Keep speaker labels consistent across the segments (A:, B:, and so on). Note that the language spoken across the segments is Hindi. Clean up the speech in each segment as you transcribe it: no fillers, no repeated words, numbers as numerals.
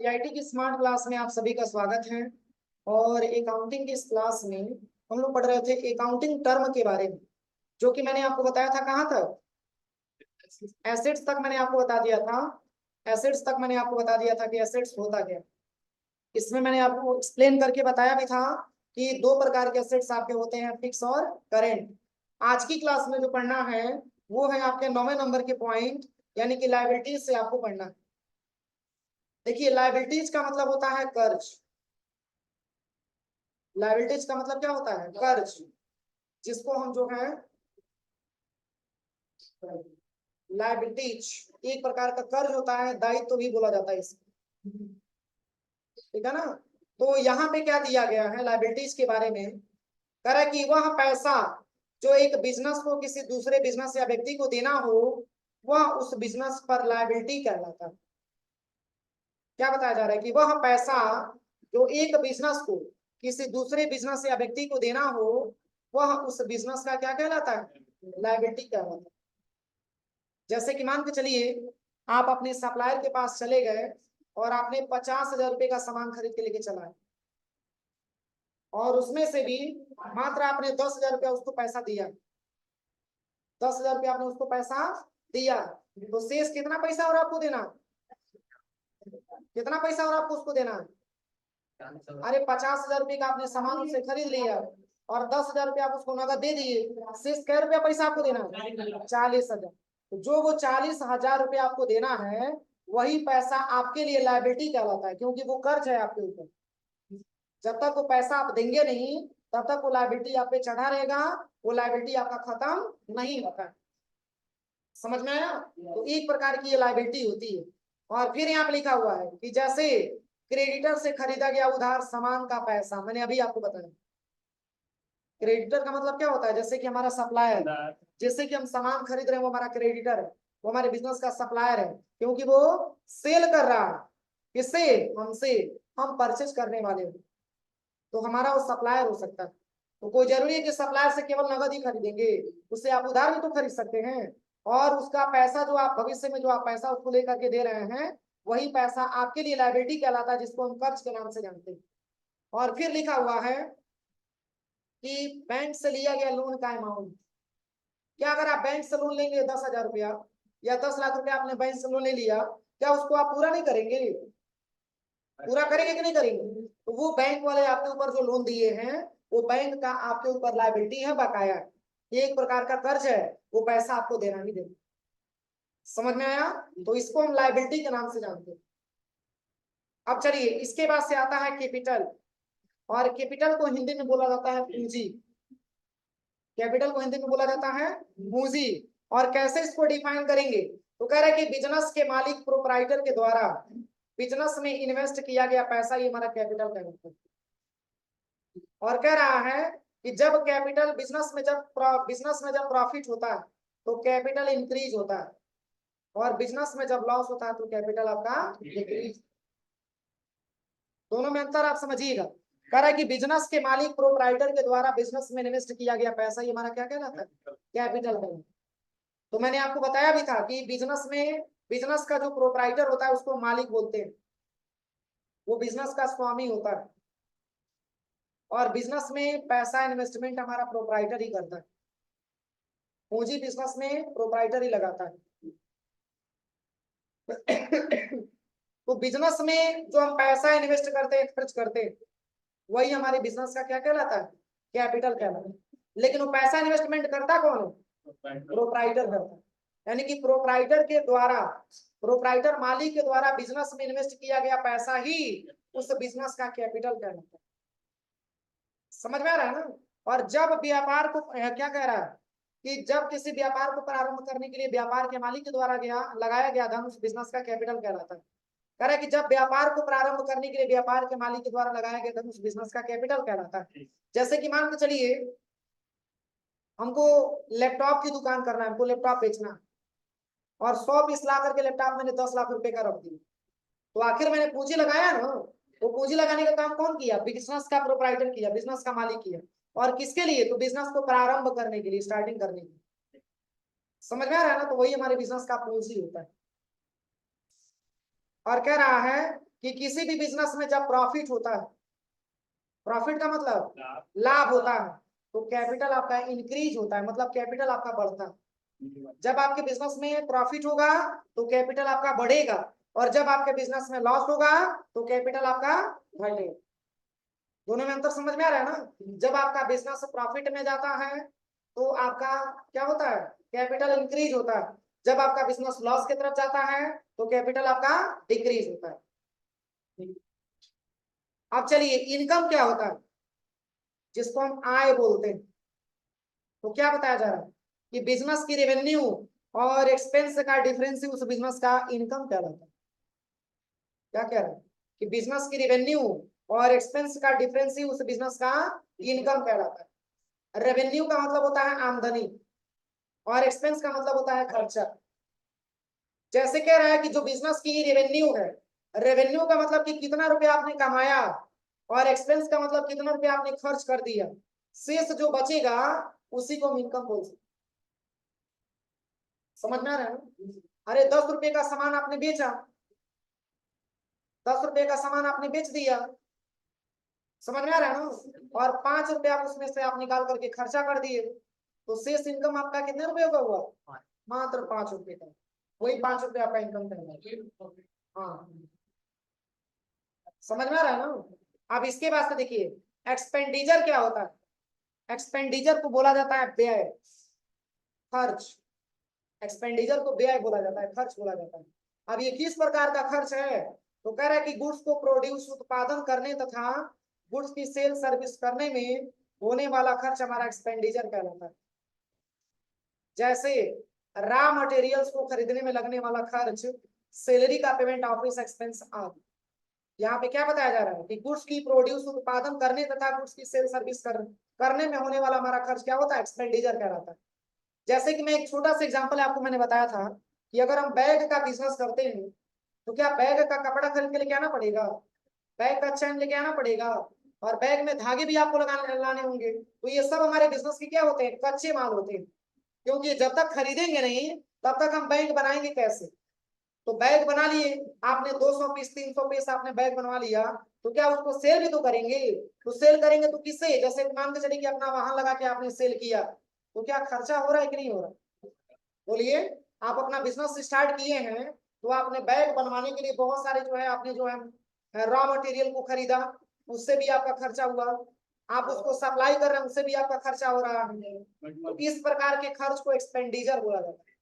A: सीआईटी की स्मार्ट क्लास में आप सभी का स्वागत है। और अकाउंटिंग की इस क्लास में हम लोग पढ़ रहे थे अकाउंटिंग टर्म के बारे में, जो कि मैंने आपको बताया था कहाँ तक, एसेट्स तक मैंने आपको बता दिया था। एसेट्स तक मैंने आपको बता दिया था कि एसेट्स होता क्या। इसमें मैंने आपको एक्सप्लेन करके बताया भी था कि दो प्रकार के एसेट्स आपके होते हैं, फिक्स और करेंट। आज की क्लास में जो पढ़ना है वो है आपके 9वें नंबर के पॉइंट, यानी कि लायबिलिटीज से आपको पढ़ना है। देखिए, लायबिलिटीज का मतलब होता है कर्ज। लायबिलिटीज का मतलब क्या होता है? कर्ज, जिसको हम जो है लायबिलिटीज एक प्रकार का कर्ज होता है, दायित्व तो भी बोला जाता है इसको, ठीक है ना। तो यहाँ पे क्या दिया गया है लायबिलिटीज के बारे में, कह रहा है कि वह पैसा जो एक बिजनेस को किसी दूसरे बिजनेस या व्यक्ति को देना हो, वह उस बिजनेस पर लायबिलिटी कहलाता है। क्या बताया जा रहा है कि वह पैसा जो एक बिजनेस को किसी दूसरे बिजनेस या व्यक्ति को देना हो, वह उस बिजनेस का क्या कहलाता है? लायबिलिटी कहलाता है। जैसे कि मान के चलिए, आप अपने सप्लायर के पास चले गए और आपने 50,000 रुपए का सामान खरीद के लेके चला है, और उसमें से भी मात्र आपने 10,000 रुपया उसको पैसा दिया। 10,000 रुपया आपने उसको पैसा दिया, तो शेष कितना पैसा और आपको देना? कितना पैसा और आपको उसको देना? अरे 50,000 रुपये का आपने सामान उससे खरीद लिया और 10,000 रुपया आप उसको नगद दे दिए, शेष कै रुपया पैसा आपको देना है? 40,000। तो जो वो 40,000 रुपया आपको देना है, वही पैसा आपके लिए लायबिलिटी कहलाता है, क्योंकि वो कर्ज है आपके ऊपर। जब तक वो पैसा आप देंगे नहीं, तब तक वो लायबिलिटी आप पे चढ़ा रहेगा, वो लायबिलिटी आपका खत्म नहीं होता है। समझ में आया? तो एक प्रकार की ये लायबिलिटी होती है। और फिर यहाँ पे लिखा हुआ है कि जैसे क्रेडिटर से खरीदा गया उधार सामान का पैसा, मैंने अभी आपको बताया। क्रेडिटर का मतलब क्या होता है? जैसे कि हमारा सप्लायर, जैसे कि हम सामान खरीद रहे हैं, वो हमारा क्रेडिटर है, वो हमारे बिजनेस का सप्लायर है, क्योंकि वो सेल कर रहा है। किससे? हमसे। हम परचेज करने वाले हो, तो हमारा वो सप्लायर हो सकता है। तो कोई जरूरी है कि सप्लायर से केवल नगद ही खरीदेंगे? उससे आप उधार भी तो खरीद सकते हैं, और उसका पैसा जो आप भविष्य में जो आप पैसा उसको लेकर के दे रहे हैं, वही पैसा आपके लिए लायबिलिटी कहलाता है, जिसको हम कर्ज के नाम से जानते हैं। और फिर लिखा हुआ है कि बैंक से लिया गया लोन का अमाउंट। क्या अगर आप बैंक से लोन लेंगे 10,000 रुपया या 10 लाख रुपया आपने बैंक से लोन ले लिया, क्या उसको आप पूरा नहीं करेंगे? पूरा करेंगे कि नहीं करेंगे? तो वो बैंक वाले आपके ऊपर जो लोन दिए हैं, वो बैंक का आपके ऊपर लायबिलिटी है, बकाया है। ये एक प्रकार का कर्ज है, वो पैसा आपको देना ही देना। समझ में आया? तो इसको हम लायबिलिटी के नाम से जानते हैं। अब चलिए, इसके बाद से आता है कैपिटल। और कैपिटल को हिंदी में बोला जाता है पूंजी। कैपिटल को हिंदी में बोला जाता है पूंजी। और कैसे इसको डिफाइन करेंगे? तो कह रहे हैं कि बिजनेस के मालिक प्रोपराइटर के द्वारा बिजनेस में इन्वेस्ट किया गया पैसा, ये हमारा कैपिटल कहलाता है। और कह रहा है कि जब कैपिटल बिजनेस में जब प्रॉफिट होता है तो कैपिटल इंक्रीज होता है, और बिजनेस में जब लॉस होता है तो कैपिटल आपका डिक्रीज। दोनों में अंतर आप समझिएगा। कह रहा है कि बिजनेस के मालिक प्रोपराइटर के द्वारा बिजनेस में इन्वेस्ट किया गया पैसा, ये हमारा क्या कहलाता है? कैपिटल कहलाता है। तो मैंने आपको बताया भी था कि बिजनेस का जो प्रोपराइटर होता है उसको मालिक बोलते हैं, वो बिजनेस का स्वामी होता है। और बिजनेस में पैसा इन्वेस्टमेंट हमारा प्रोपराइटर ही करता है, पूंजी बिजनेस में प्रोपराइटर ही लगाता है। तो बिजनेस में जो हम पैसा इन्वेस्ट करते हैं, खर्च करते हैं, वही हमारे बिजनेस का क्या कहलाता है? कैपिटल कहलाता है। लेकिन वो पैसा इन्वेस्टमेंट करता कौन है? प्रोपराइटर करता है। यानी कि प्रोपराइटर मालिक के द्वारा बिजनेस में इन्वेस्ट किया गया पैसा ही उस बिजनेस का कैपिटल कहलाता है। समझ में आ रहा है ना? और जब व्यापार को क्या कह रहा है कि जब किसी व्यापार को प्रारंभ करने के लिए व्यापार के मालिक के द्वारा लगाया गया धन उस बिजनेस का कैपिटल कहलाता है। कह रहा है कि जब व्यापार को प्रारंभ करने के लिए व्यापार के मालिक के द्वारा लगाया गया धन उस बिजनेस का कैपिटल कहलाता है। जैसे कि मान के चलिए, हमको लैपटॉप की दुकान करना है, हमको लैपटॉप बेचना है, और 100 पीस ला करके लैपटॉप मैंने 10 लाख रुपए का रख दिया, तो आखिर मैंने पूंजी लगाया ना। वो पूंजी लगाने का काम कौन किया? बिजनेस का प्रोपराइटर किया, बिजनेस का मालिक किया। और किसके लिए? तो बिजनेस को प्रारंभ करने के लिए, स्टार्टिंग करने के लिए। समझ में आ रहा है ना? तो वही हमारे बिजनेस का पूंजी होता है। और कह रहा है कि किसी भी बिजनेस में जब प्रॉफिट होता है, प्रॉफिट का मतलब लाभ होता है, तो कैपिटल आपका इंक्रीज होता है, मतलब कैपिटल आपका बढ़ता है। जब आपके बिजनेस में प्रॉफिट होगा तो कैपिटल आपका बढ़ेगा, और जब आपके बिजनेस में लॉस होगा तो कैपिटल आपका घटेगा। दोनों में अंतर समझ में आ रहा है ना? जब आपका बिजनेस प्रॉफिट में जाता है तो आपका क्या होता है, कैपिटल इंक्रीज होता है। जब आपका बिजनेस लॉस की तरफ जाता है तो कैपिटल आपका डिक्रीज होता है। अब चलिए, इनकम क्या होता है, जिसको हम आय बोलते हैं। तो क्या बताया जा रहा है कि बिजनेस की रेवेन्यू और एक्सपेंस का डिफरेंस ही उस बिजनेस का इनकम कहलाता है। क्या कह रहा है कि बिजनेस की रेवेन्यू और एक्सपेंस का डिफरेंस ही उस बिजनेस का इनकम कहलाता है। रेवेन्यू का मतलब होता है आमदनी, और एक्सपेंस का मतलब होता है खर्चा। जैसे कह रहा है कि जो बिजनेस की रेवेन्यू है, रेवेन्यू का मतलब कि कितना रुपया आपने कमाया, और एक्सपेंस का मतलब कितना रुपया आपने खर्च कर दिया, शेष जो बचेगा उसी को हम इनकम बोल सकते। समझ में आ रहा है ना? अरे 10 रुपए का सामान आपने बेचा, 10 रुपए का सामान आपने बेच दिया, समझ में आ रहा है ना? और 5 रुपए आप उसमें से आप निकाल करके खर्चा कर दिए, तो शेष इनकम आपका कितने रुपए का हुआ? मात्र 5 रुपए का। वही 5 रुपए आपका इनकम करना। हाँ, समझ में आ रहा है ना? अब इसके बाद से देखिए, एक्सपेंडिचर क्या होता है। एक्सपेंडिचर को बोला जाता है व्यय, खर्च। एक्सपेंडिचर को व्यय बोला जाता है, खर्च बोला जाता है। अब ये किस प्रकार का खर्च है, तो कह रहा है कि गुड्स को प्रोड्यूस, उत्पादन करने तथा गुड्स की सेल सर्विस करने में होने वाला खर्च हमारा एक्सपेंडिचर कहलाता है। जैसे रॉ मटेरियल्स को खरीदने में लगने वाला खर्च, सैलरी का पेमेंट, ऑफिस एक्सपेंस आदि। यहाँ पे क्या बताया जा रहा है कि गुड्स की प्रोड्यूस, उत्पादन करने तथा गुड्स की सेल सर्विस करने में होने वाला हमारा खर्च क्या होता है, एक्सपेंडिचर कहलाता है। जैसे कि मैं एक छोटा सा एग्जांपल आपको मैंने बताया था कि अगर हम बैग का बिजनेस करते हैं तो क्या बैग का कपड़ा खरीद के लेके आना पड़ेगा, बैग का चैन लेके आना पड़ेगा, और बैग में धागे भी आपको लाने होंगे। तो ये सब हमारे बिजनेस के क्या होते हैं, कच्चे माल होते हैं। क्योंकि जब तक खरीदेंगे नहीं तब तक हम बैग बनाएंगे कैसे। तो बैग बना लिए आपने, 200 पीस 300 पीस आपने बैग बनवा लिया, तो क्या उसको सेल भी तो करेंगे। तो सेल करेंगे तो किससे, जैसे मान के चलिए कि अपना वाहन लगा के आपने सेल किया, तो क्या खर्चा हो रहा है कि नहीं हो रहा? बोलिए। आप अपना बिजनेस स्टार्ट किए हैं तो आपने बैग बनवाने के लिए बहुत सारे जो है आपने जो है रॉ मटेरियल को खरीदा, उससे भी आपका खर्चा हुआ। आप उसको सप्लाई कर रहे हैं, उससे भी आपका खर्चा हो रहा है। तो इस प्रकार के खर्च को एक्सपेंडिचर बोला जाता है।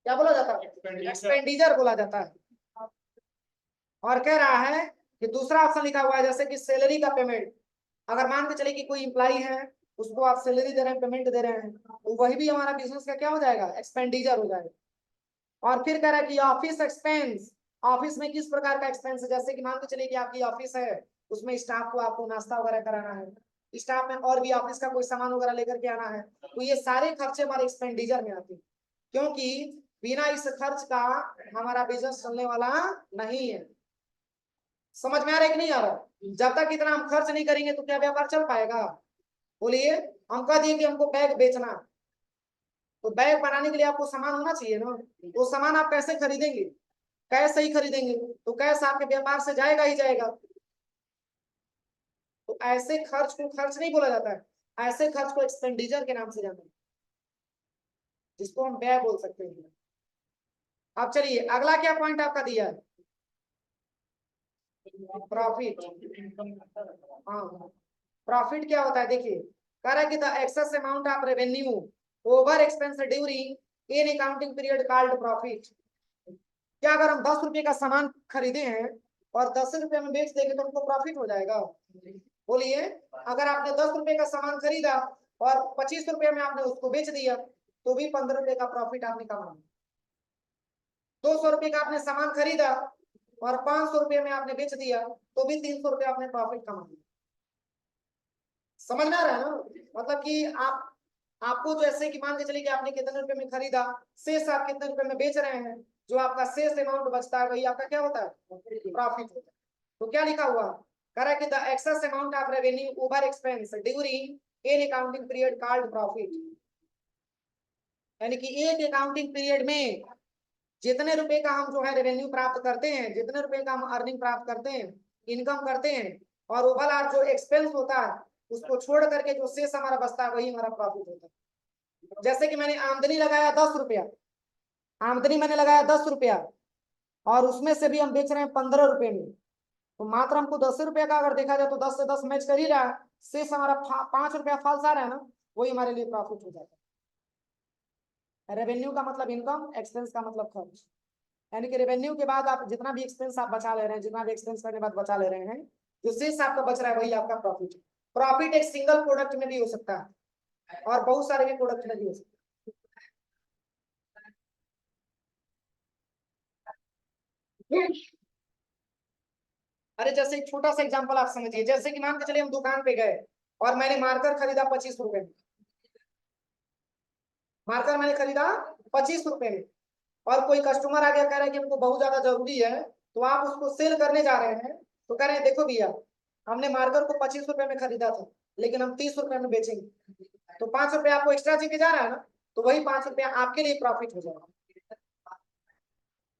A: क्या बोला जाता है, एक्सपेंडिचर बोला जाता है। और कह रहा है कि दूसरा ऑप्शन लिखा हुआ है, जैसे कि सैलरी का पेमेंट। अगर मान के चले कि कोई इंप्लाई है, उसको आप सैलरी दे रहे हैं, पेमेंट दे रहे हैं, तो वही भी हमारा बिजनेस का क्या हो जाएगा, एक्सपेंडिचर हो जाएगा। और फिर कह रहा है कि ऑफिस एक्सपेंस, ऑफिस में किस प्रकार का एक्सपेंस है, जैसे कि मान के चलिए कि आपकी ऑफिस है, उसमें स्टाफ को आपको नाश्ता वगैरह कराना है, स्टाफ में और भी ऑफिस का कोई सामान वगैरह लेकर के आना है, तो ये सारे खर्चे हमारे एक्सपेंडिचर में आते हैं। क्योंकि बिना इस खर्च का हमारा बिजनेस चलने वाला नहीं है। समझ में आ रहा है कि नहीं आ रहा? जब तक इतना हम खर्च नहीं करेंगे तो क्या व्यापार चल पाएगा? बोलिए। हम कह दिए कि हमको बैग बेचना, तो बैग बनाने के लिए आपको सामान होना चाहिए ना, तो सामान आप कैसे खरीदेंगे, कैश से ही खरीदेंगे, तो कैश आपके व्यापार से जाएगा ही जाएगा। तो ऐसे खर्च को खर्च नहीं बोला जाता है, ऐसे खर्च को एक्सपेंडिचर के नाम से जाना है, जिसको हम व्यय बोल सकते हैं। अब चलिए, अगला क्या पॉइंट आपका दिया है, प्रॉफिट। हाँ, प्रॉफिट क्या होता है, देखिए कह रहा है कि the excess amount of revenue over expense during in accounting period called profit. क्या अगर हम 10 रुपए का सामान खरीदे हैं और 10 रुपए में बेच देंगे तो हमको प्रॉफिट हो जाएगा? बोलिए। अगर आपने 10 रुपए का सामान खरीदा और 25 रुपए में आपने उसको बेच दिया, तो भी 15 रुपए का प्रॉफिट आपने कमाया। 200 रुपए का आपने सामान खरीदा और 500 रुपए में आपने बेच दिया, तो भी 300 रुपए आपने प्रॉफिट कमाया। समझ में आ रहा है ना? मतलब कि आपको जैसे कि मान के चलिए कि आपने कितने रुपए में खरीदा, शेष आप कितने रुपए में बेच रहे हैं, जो आपका शेष अमाउंट बचता है वही आपका क्या होता है, प्रॉफिट होता है। तो क्या लिखा हुआ, कह रहा है कि the excess amount of revenue over expense during an accounting period called profit. यानी कि एक अकाउंटिंग पीरियड में जितने रुपए का हम जो है रेवेन्यू प्राप्त करते हैं, जितने रुपए का हम अर्निंग प्राप्त करते हैं, इनकम करते हैं, और ओवरऑल जो एक्सपेंस होता है उसको छोड़ करके जो शेष हमारा बचता है वही हमारा प्रॉफिट होता है। जैसे कि मैंने आमदनी लगाया 10 रुपया, आमदनी मैंने लगाया 10 रुपया, और उसमें से भी हम बेच रहे हैं 15 रुपए में, तो मात्र हमको 10 रुपया का अगर देखा जाए तो 10 से 10 मैच कर ही रहा है, शेष हमारा 5 रुपया फालसा रहा है ना, वही हमारे लिए प्रॉफिट हो जाता है। रेवेन्यू का मतलब इनकम, एक्सपेंस का मतलब खर्च, यानी कि रेवेन्यू के बाद आप जितना भी एक्सपेंस आप बचा ले रहे हैं, जितना भी एक्सपेंस करने के बाद बचा ले रहे हैं, जो शेष आपका बच रहा है वही आपका प्रॉफिट है। प्रॉफिट एक सिंगल प्रोडक्ट में भी हो सकता है और बहुत सारे भी प्रोडक्ट में भी हो सकता है। अरे जैसे एक छोटा सा एग्जांपल आप समझिए, जैसे कि मान के चलिए हम दुकान पे गए और मैंने मार्कर खरीदा 25 रुपए में, मार्कर मैंने खरीदा 25 रुपए में, और कोई कस्टमर आ गया कह रहा है कि हमको बहुत ज्यादा जरूरी है, तो आप उसको सेल करने जा रहे हैं, तो कह रहे हैं देखो भैया हमने मार्कर को 25 रुपए में खरीदा था लेकिन हम 30 रुपए में बेचेंगे, तो 5 रुपए आपको एक्स्ट्रा देके जा रहा है ना, तो वही 5 रुपया आपके लिए प्रॉफिट हो जाएगा।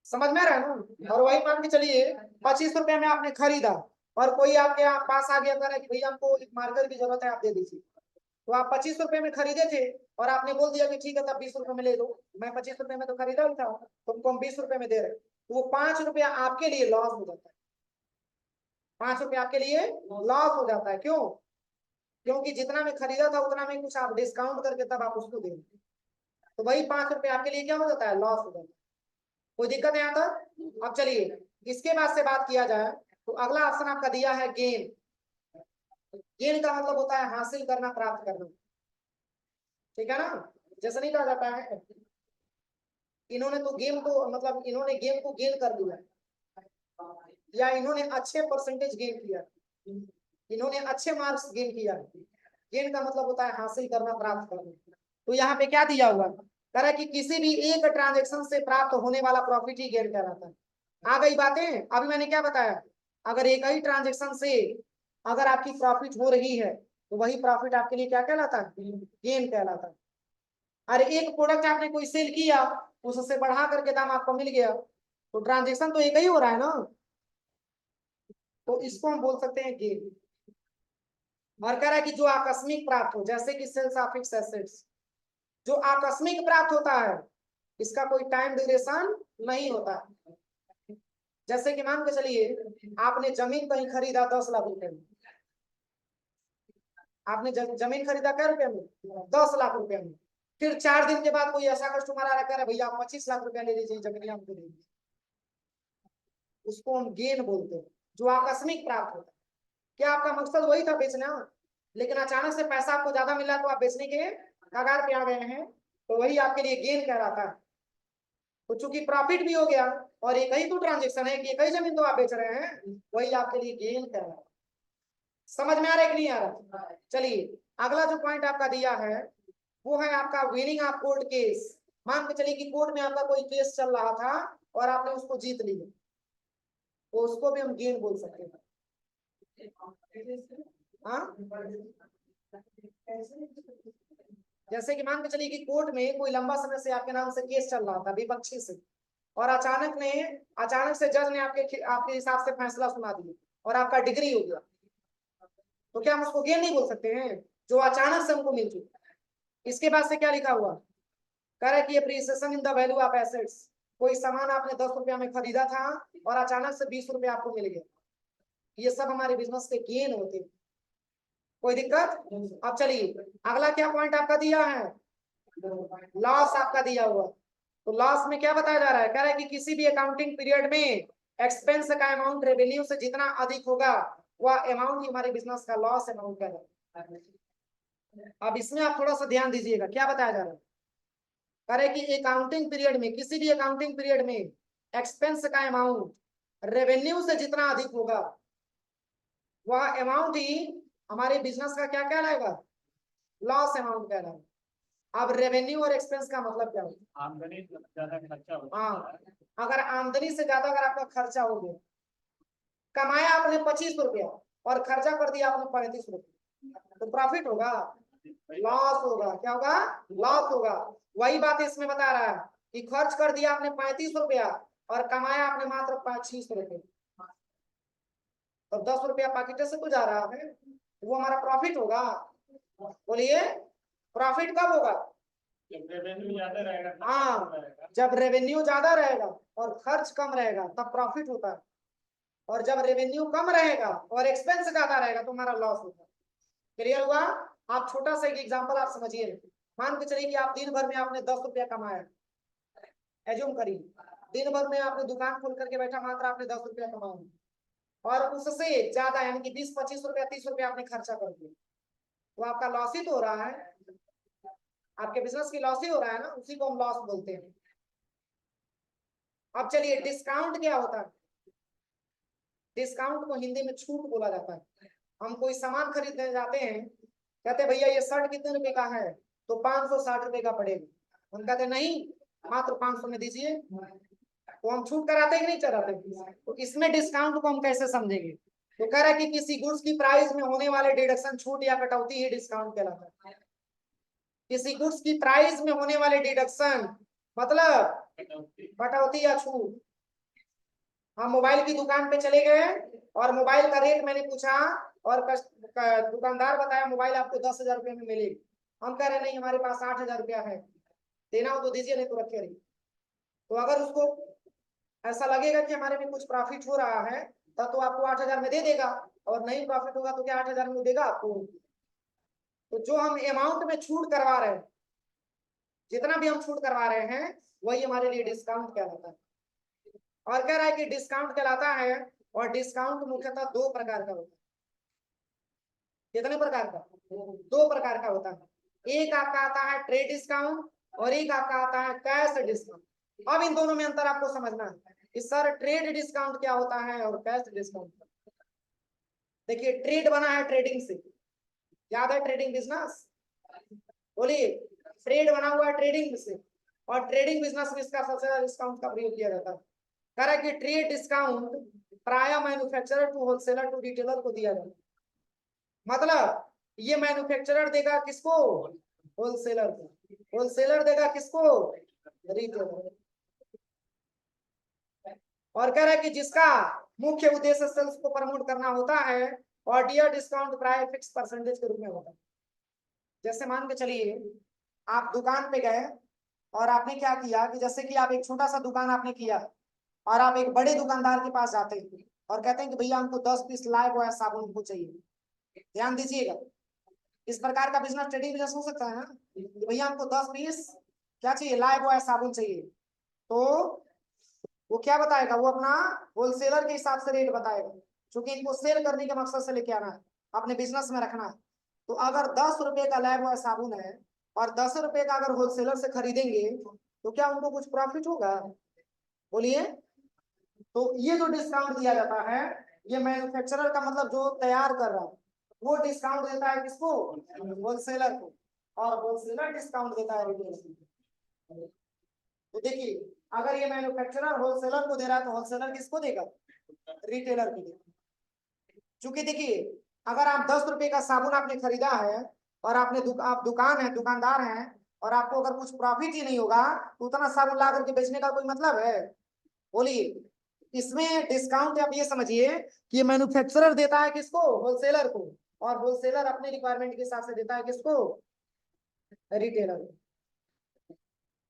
A: समझ में आ रहा है ना। और वही मान के चलिए 25 रुपए में आपने खरीदा और कोई आपके पास आ गया कह रहा है कि भैया हमको एक मार्कर की जरूरत है आप दे दीजिए, तो आप 25 रुपए में खरीदे थे और आपने बोल दिया कि ठीक है तब 20 रुपए में ले लो, मैं 25 रुपए में तो खरीदा ही था, तुमको हम 20 रुपए में दे रहे, तो वो 5 रुपया आपके लिए लॉस हो जाता है, 5 रुपया आपके लिए लॉस हो जाता है। क्यों? क्योंकि जितना में खरीदा था उतना में कुछ आप डिस्काउंट करके तब आप उसको दे, तो वही 5 रुपया आपके लिए क्या हो जाता है, लॉस हो जाता है। कोई दिक्कत है यहाँ तक? अब चलिए इसके बाद से बात किया जाए तो अगला ऑप्शन आपका दिया है गेन। गेन का मतलब होता है हासिल करना, प्राप्त करना, ठीक है ना। जैसे नहीं कहा जाता है इन्होंने तो गेम को मतलब इन्होंने गेम को गेन कर लिया, या इन्होंने अच्छे परसेंटेज गेन किया, इन्होंने अच्छे मार्क्स गेन किया। गेन का मतलब होता है हासिल करना, प्राप्त करना। तो यहाँ पे क्या दिया हुआ कह रहा है कि किसी भी एक ट्रांजेक्शन से प्राप्त होने वाला प्रॉफिट ही गेन कहलाता है। आ गई बातें? अभी मैंने क्या बताया, अगर एक ही ट्रांजेक्शन से अगर आपकी प्रॉफिट हो रही है तो वही प्रॉफिट आपके लिए क्या कहलाता है, गेन कहलाता है। अरे एक प्रोडक्ट आपने कोई सेल किया, उससे बढ़ा करके दाम आपको मिल गया, तो ट्रांजेक्शन तो एक ही हो रहा है ना, तो इसको हम बोल सकते हैं गेन। और कह रहा है कि जो आकस्मिक प्राप्त हो, जैसे कि सेल्स ऑफ फिक्स्ड एसेट्स, जो आकस्मिक प्राप्त होता है इसका कोई टाइम ड्यूरेशन नहीं होता। जैसे कि मान के चलिए आपने जमीन कहीं खरीदा 10 लाख रुपए में, आपने जमीन खरीदा क्या रुपए में, 10 लाख रुपए में, फिर 4 दिन के बाद कोई ऐसा कस्टमर आ रहा है भैया आप 25 लाख रुपया ले लीजिए जमीन हमको दे, उसको हम गेन बोलते हैं, जो आकस्मिक प्राप्त होता है। क्या आपका मकसद वही था बेचना, लेकिन अचानक से पैसा आपको ज्यादा मिला तो आप बेचने के कगार पे आ गए हैं, तो वही आपके लिए गेन कहलाता है। तो चूंकि प्रॉफिट भी हो गया और एक ही तो ट्रांजेक्शन है कि एक ही जमीन तो आप बेच रहे हैं, वही आपके लिए गेन कहलाता है। समझ में आ रहा है कि नहीं आ रहा? चलिए अगला जो पॉइंट आपका दिया है वो है आपका विनिंग ऑफ कोर्ट केस। मान के चलिए कि कोर्ट में आपका कोई केस चल रहा था और आपने उसको जीत लिया, तो उसको भी हम गेन बोल सकते हैं। हाँ, जैसे कि मान के चलिए कि कोर्ट में कोई लंबा समय से आपके नाम से केस चल रहा था विपक्षी से, और अचानक से जज ने आपके आपके हिसाब से फैसला सुना दिया और आपका डिग्री हो गया, तो क्या हम उसको गेन नहीं बोल सकते हैं, जो अचानक से हमको मिल चुका। इसके बाद से क्या लिखा हुआ, कह रहा है कि appreciation in the value of assets, कोई सामान आपने 10 रुपया में खरीदा था और अचानक से 20 रुपया आपको मिल गया, ये सब हमारे बिजनेस के गेन होते हैं। कोई दिक्कत? अब चलिए अगला क्या पॉइंट आपका दिया है, लॉस आपका दिया हुआ। तो लॉस में क्या बताया जा रहा है, कह रहा है कि किसी भी अकाउंटिंग पीरियड में एक्सपेंस का अमाउंट रेवेन्यू से जितना अधिक होगा वह अमाउंट ही हमारे बिजनेस का लॉस अमाउंट है। अब इसमें आप थोड़ा सा ध्यान दीजिएगा, क्या बताया जा रहा है, कह रहे कि अकाउंटिंग पीरियड में, किसी भी अकाउंटिंग पीरियड में एक्सपेंस का अमाउंट रेवेन्यू से जितना अधिक होगा वह अमाउंट ही हमारे बिजनेस का क्या कहलाएगा, लॉस अमाउंट कहलाएगा। अब रेवेन्यू और एक्सपेंस का मतलब क्या होगा, आमदनी ज्यादा खर्चा होगा। हाँ, अगर आमदनी से ज्यादा अगर आपका खर्चा हो गया, कमाया आपने 25 रुपया और खर्चा कर दिया आपने 35 रुपया, तो प्रॉफिट होगा, लॉस होगा। क्या होगा, लॉस होगा। वही बात इसमें बता रहा है कि खर्च कर दिया आपने 35 रुपया और कमाया आपने मात्र 25 रुपये, और 10 रुपया पॉकेट से तो जा रहा है, वो हमारा प्रॉफिट होगा? बोलिए, प्रॉफिट कब होगा?
B: रेवेन्यू ज्यादा रहेगा।
A: हाँ, जब रेवेन्यू ज्यादा रहेगा और खर्च कम रहेगा तब प्रॉफिट होता है, और जब रेवेन्यू कम रहेगा और एक्सपेंस ज्यादा रहेगा तो हमारा लॉस होता है। क्लियर हुआ? आप छोटा सा एक एग्जांपल आप समझिए, मान के चलिए कि आप दिन भर में आपने 10 रुपया कमाया, एज्यूम करिए दिन भर में आपने दुकान खोल करके बैठा, मात्र आपने 10 रुपया कमाया और उससे ज्यादा यानी कि 20-25 रुपया 30 रुपया आपने खर्चा कर दिया, तो आपका लॉस ही तो हो रहा है, आपके बिजनेस की लॉस ही हो रहा है ना, उसी को हम लॉस बोलते हैं। अब चलिए, डिस्काउंट क्या होता है? डिस्काउंट को हिंदी में छूट बोला जाता है। हम कोई सामान खरीदने जाते हैं, कहते भैया ये शर्ट कितने रुपए का है, तो 560 रुपए का पड़ेगा, हम कहते नहीं मात्र 500 में दीजिए, तो हम छूट कराते ही नहीं चढ़ाते। तो इसमें डिस्काउंट को हम कैसे समझेंगे? तो कह रहा है कि किसी गुड्स की प्राइस में होने वाले डिडक्शन, छूट या कटौती ही डिस्काउंट कहलाता है। किसी गुड्स की प्राइस में होने वाले डिडक्शन मतलब कटौती या छूट। हम मोबाइल की दुकान पे चले गए और मोबाइल का रेट मैंने पूछा और दुकानदार बताया मोबाइल आपको 10,000 रुपये में मिलेगी, हम कह रहे नहीं हमारे पास 8,000 रुपया है, देना हो तो दीजिए नहीं तो रखे रहिए। तो अगर उसको ऐसा लगेगा कि हमारे में कुछ प्रॉफिट हो रहा है तब तो आपको 8,000 में दे देगा, और नहीं प्रॉफिट होगा तो क्या 8,000 में देगा आपको? तो जो हम अमाउंट में छूट करवा रहे हैं, जितना भी हम छूट करवा रहे हैं वही हमारे लिए डिस्काउंट कहलाता है। और कह रहा है कि डिस्काउंट कहलाता है, और डिस्काउंट मुख्यतः 2 प्रकार का होता है। कितने प्रकार का? 2 प्रकार का होता है। एक आपका आता है ट्रेड डिस्काउंट और एक आपका आता है कैश डिस्काउंट। अब इन दोनों में अंतर आपको समझना है कि सर ट्रेड डिस्काउंट क्या होता है और कैश डिस्काउंट। देखिए, ट्रेड बना है ट्रेडिंग से, याद है ट्रेडिंग बिजनेस? बोलिए, ट्रेड बना हुआ है ट्रेडिंग से, और ट्रेडिंग बिजनेस में इसका सबसे ज्यादा डिस्काउंट का प्रयोग किया जाता है। कह रहा है कि ट्रेड डिस्काउंट प्राय manufacturer to wholesaler to retailer को दिया जाता है। मतलब ये मैन्युफैक्चरर देगा किसको? होलसेलर को। होलसेलर देगा किसको? रिटेलर। और कह रहा है कि जिसका मुख्य उद्देश्य सेल्स को प्रमोट करना होता है, और डियर डिस्काउंट प्राय फिक्स परसेंटेज के रूप में होता है। जैसे मान के चलिए आप दुकान पे गए और आपने क्या किया कि जैसे कि आप एक छोटा सा दुकान आपने किया और आप एक बड़े दुकानदार के पास जाते हैं और कहते हैं कि भैया हमको 10 पीस लाइव बॉय साबुन को चाहिए। ध्यान दीजिएगा, इस प्रकार का बिजनेस ट्रेडिंग बिजनेस हो सकता है ना, कि भैया हमको 10 पीस क्या चाहिए, लाइव बॉय साबुन चाहिए। तो वो क्या बताएगा, वो अपना होलसेलर के हिसाब से रेट बताएगा, क्योंकि इनको सेल करने के मकसद से लेके आना है, अपने बिजनेस में रखना है। तो अगर 10 रुपए का लाइव बॉय साबुन है और 10 रुपए का अगर होलसेलर से खरीदेंगे तो क्या उनको कुछ प्रॉफिट होगा? बोलिए। तो ये जो डिस्काउंट दिया जाता है, ये मैन्युफैक्चरर का मतलब जो तैयार कर रहा है वो डिस्काउंट देता है किसको? होलसेलर को, और होलसेलर डिस्काउंट देता है रिटेलर को। तो देखिए, अगर ये मैन्युफैक्चरर होलसेलर को दे रहा है तो होलसेलर किसको देगा? रिटेलर को देगा। क्योंकि देखिए, अगर आप 10 रुपए का साबुन आपने खरीदा है और आपने आप दुकान है, दुकानदार हैं, और आपको अगर कुछ प्रॉफिट ही नहीं होगा तो उतना साबुन ला करके बेचने का कोई मतलब है? बोलिए। इसमें डिस्काउंट आप ये समझिए कि ये मैन्युफैक्चरर देता है किसको? होलसेलर को, और होलसेलर अपने रिक्वायरमेंट के हिसाब से देता है किसको? रिटेलर को।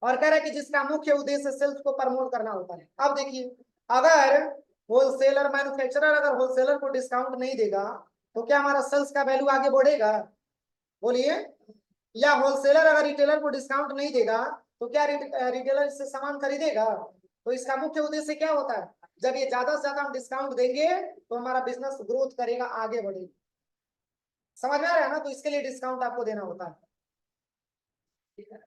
A: और कह रहा है कि जिसका मुख्य उद्देश्य सेल्स को प्रमोट करना होता है। अब देखिए, अगर होलसेलर मैन्युफैक्चरर अगर होलसेलर को डिस्काउंट नहीं देगा तो क्या हमारा सेल्स का वैल्यू आगे बढ़ेगा? बोलिए। या होलसेलर अगर रिटेलर को डिस्काउंट नहीं देगा तो क्या रिटेलर इससे सामान खरीदेगा? तो इसका मुख्य उद्देश्य क्या होता है, जब ये ज्यादा से ज्यादा हम डिस्काउंट देंगे तो हमारा बिजनेस ग्रोथ करेगा, आगे बढ़ेगा। समझ में आ रहा है ना? तो इसके लिए डिस्काउंट आपको देना होता है। ठीक है।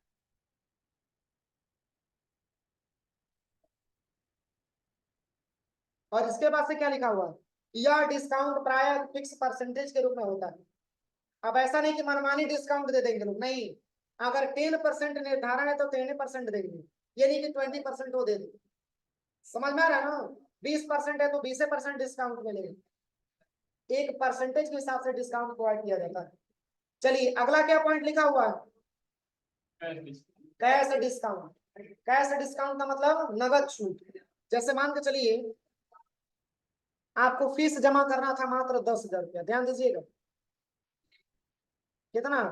A: और इसके बाद से क्या लिखा हुआ है, यह डिस्काउंट प्राय फिक्स परसेंटेज के रूप में होता है। अब ऐसा नहीं कि मनमानी डिस्काउंट दे देंगे लोग, नहीं। अगर 10% निर्धारण है तो 10% देंगे, ये नहीं कि 20% वो दे देंगे। समझ में आ रहा है ना? 20% है तो 20% डिस्काउंट मिलेगा, एक परसेंटेज के हिसाब से डिस्काउंट प्रोवाइड किया जाता है। चलिए, अगला क्या पॉइंट लिखा हुआ है? Cash discount. कैश डिस्काउंट का मतलब नगद छूट। जैसे मान के चलिए आपको फीस जमा करना था मात्र 10,000 रुपया, ध्यान दीजिएगा, कितना?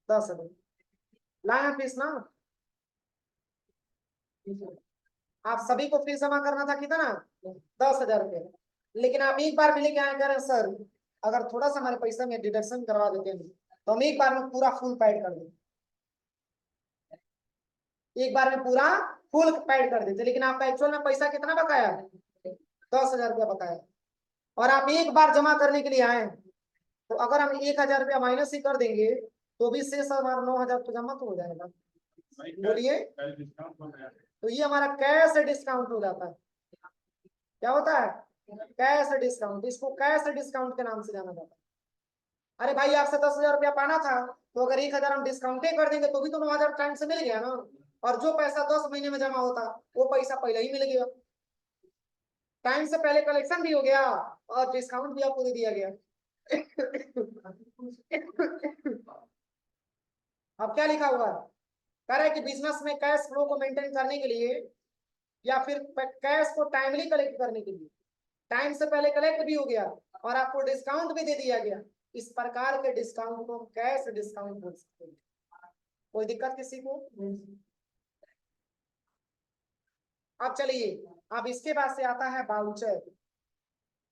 A: 10,000 लाया फीस ना। आप सभी को फीस जमा करना था कितना? 10,000 रुपया। लेकिन आप एक बार में लेके आए, कह रहे हैं सर अगर थोड़ा सा हमारे पैसा में डिडक्शन करवा देते हैं तो हम एक बार में पूरा फुल पेड कर देते, एक बार में पूरा फुल पेड कर देते। लेकिन आपका एक्चुअल में पैसा कितना बकाया? 10,000 रुपया बकाया। और आप एक बार जमा करने के लिए आए, तो अगर हम 1,000 रुपया माइनस ही कर देंगे तो भी शेष हमारा 9,000 तो जमा तो हो जाएगा। बोलिए, तो ये हमारा कैश डिस्काउंट हो जाता है। क्या होता है? Cash discount. इसको कैश डिस्काउंट के नाम से जाना जाता है। अरे भाई आपसे 10,000 रुपया पाना था, तो अगर 1,000 हम डिस्काउंट कर देंगे तो भी तो 9,000 टाइम से मिल गया ना। और जो पैसा 10 महीने में जमा होता वो पैसा पहले ही मिल गया, टाइम से पहले कलेक्शन भी हो गया और डिस्काउंट भी आपको दे दिया गया। अब क्या लिखा हुआ है? कह रहा है कि बिजनेस में कैश फ्लो को मेंटेन करने के लिए या फिर कैश को टाइमली कलेक्ट करने के लिए, टाइम से पहले कलेक्ट भी हो गया और आपको डिस्काउंट भी दे दिया गया, इस प्रकार के डिस्काउंट को कैश डिस्काउंट बोल सकते हैं। कोई दिक्कत किसी को? अब चलिए, अब इसके बाद से आता है बाउचर।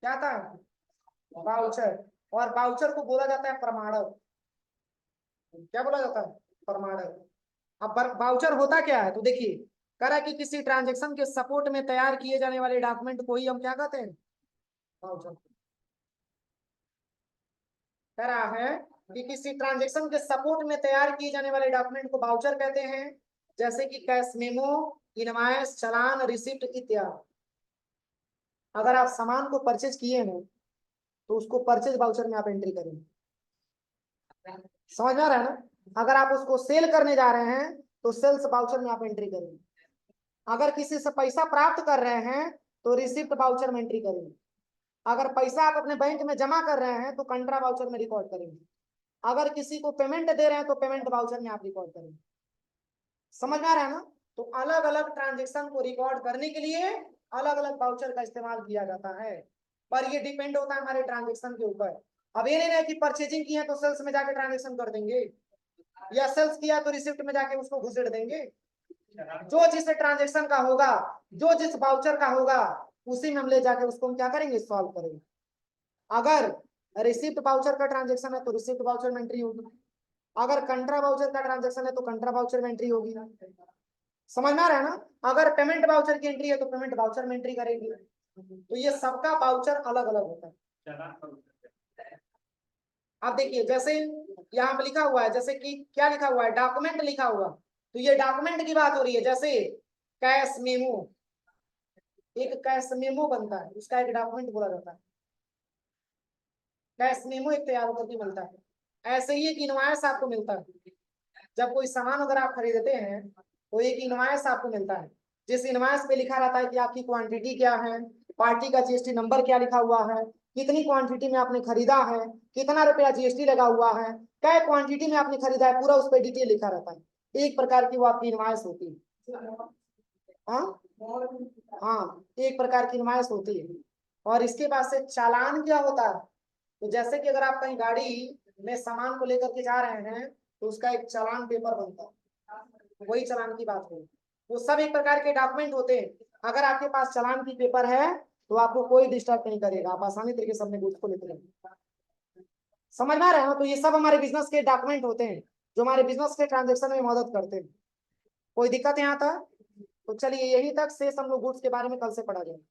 A: क्या आता है? बाउचर। और बाउचर को बोला जाता है प्रमाणक। क्या बोला जाता है? प्रमाणक। अब बाउचर होता क्या है तो देखिए, कह रहा है कि किसी ट्रांजेक्शन के सपोर्ट में तैयार किए जाने वाले डॉक्यूमेंट को ही हम क्या कहते हैं? बाउचर। कह रहा है कि किसी ट्रांजेक्शन के सपोर्ट में तैयार किए जाने वाले डॉक्यूमेंट को बाउचर कहते हैं, जैसे कि कैश मेमो, इनवॉइस, चालान, रिसिप्ट इत्यादि। अगर आप सामान को परचेज किए हैं तो उसको परचेज बाउचर में आप एंट्री करेंगे। समझ में आ रहा है ना? अगर आप उसको सेल करने जा रहे हैं तो सेल्स बाउचर में आप एंट्री करेंगे। अगर किसी से पैसा प्राप्त कर रहे हैं तो रिसिप्ट बाउचर में एंट्री करेंगे। अगर पैसा आप अपने बैंक में जमा कर रहे हैं तो कंट्रा बाउचर में रिकॉर्ड करेंगे। अगर किसी को पेमेंट दे रहे हैं तो पेमेंट बाउचर में आप रिकॉर्ड करेंगे। समझ में आ रहा है ना? तो अलग अलग ट्रांजेक्शन को रिकॉर्ड करने के लिए अलग अलग बाउचर का इस्तेमाल किया जाता है, पर ये डिपेंड होता है हमारे ट्रांजेक्शन के ऊपर। अब ये नहीं है कि परचेजिंग की है तो सेल्स में जाके ट्रांजेक्शन कर देंगे, या सेल्स किया तो रिसिप्ट में जाके उसको घुसेड़ देंगे। जो जिस ट्रांजेक्शन का होगा, जो जिस बाउचर का होगा, उसी में हम ले जाके उसको हम क्या करेंगे? सॉल्व करेंगे। अगर रिसिप्ट बाउचर का ट्रांजेक्शन है तो रिसिप्ट बाउचर में एंट्री होगी, अगर कंट्रा बाउचर का ट्रांजेक्शन है तो कंट्रा बाउचर में एंट्री होगी। समझ में आ रहा है ना? अगर पेमेंट बाउचर की एंट्री है तो पेमेंट बाउचर में एंट्री करेंगे। तो ये सबका बाउचर अलग अलग होता है। अब देखिए, जैसे यहाँ पे लिखा हुआ है, जैसे कि क्या लिखा हुआ है? डॉक्यूमेंट लिखा हुआ, तो ये डॉक्यूमेंट की बात हो रही है। जैसे कैश मेमो, एक कैश मेमो बनता है, उसका एक डॉक्यूमेंट बोला जाता है। कैश मेमो एक तैयार होकर के मिलता है। ऐसे ही एक इनवॉइस आपको मिलता है। जब कोई सामान अगर आप खरीदते हैं तो एक इनवॉइस आपको मिलता है, जिस इनवॉइस पे लिखा रहता है कि आपकी क्वांटिटी क्या है, पार्टी का जीएसटी नंबर क्या लिखा हुआ है, कितनी क्वांटिटी में आपने खरीदा है, कितना रुपया जीएसटी लगा हुआ है, क्या क्वांटिटी में आपने खरीदा है, पूरा उस पर डिटेल लिखा रहता है। एक प्रकार की वो आपकी इनवॉइस होती है। हाँ हाँ, एक प्रकार की इनवॉइस होती है। और इसके बाद से चालान क्या होता है? तो जैसे कि अगर आप कहीं गाड़ी में सामान को लेकर के जा रहे हैं तो उसका एक चालान पेपर बनता है, वही चालान की बात है। वो सब एक प्रकार के डॉक्यूमेंट होते हैं। अगर आपके पास चालान की पेपर है तो आपको कोई डिस्टर्ब नहीं करेगा, आप आसानी तरीके से अपने गुड्स को लेते रहेंगे। समझ में आ रहा है ना? तो ये सब हमारे बिजनेस के डॉक्यूमेंट होते हैं जो हमारे बिजनेस के ट्रांजेक्शन में मदद करते हैं। कोई दिक्कत यहाँ था? तो चलिए, यही तक शेष हम लोग गुड्स के बारे में कल से पढ़ा जाएगा।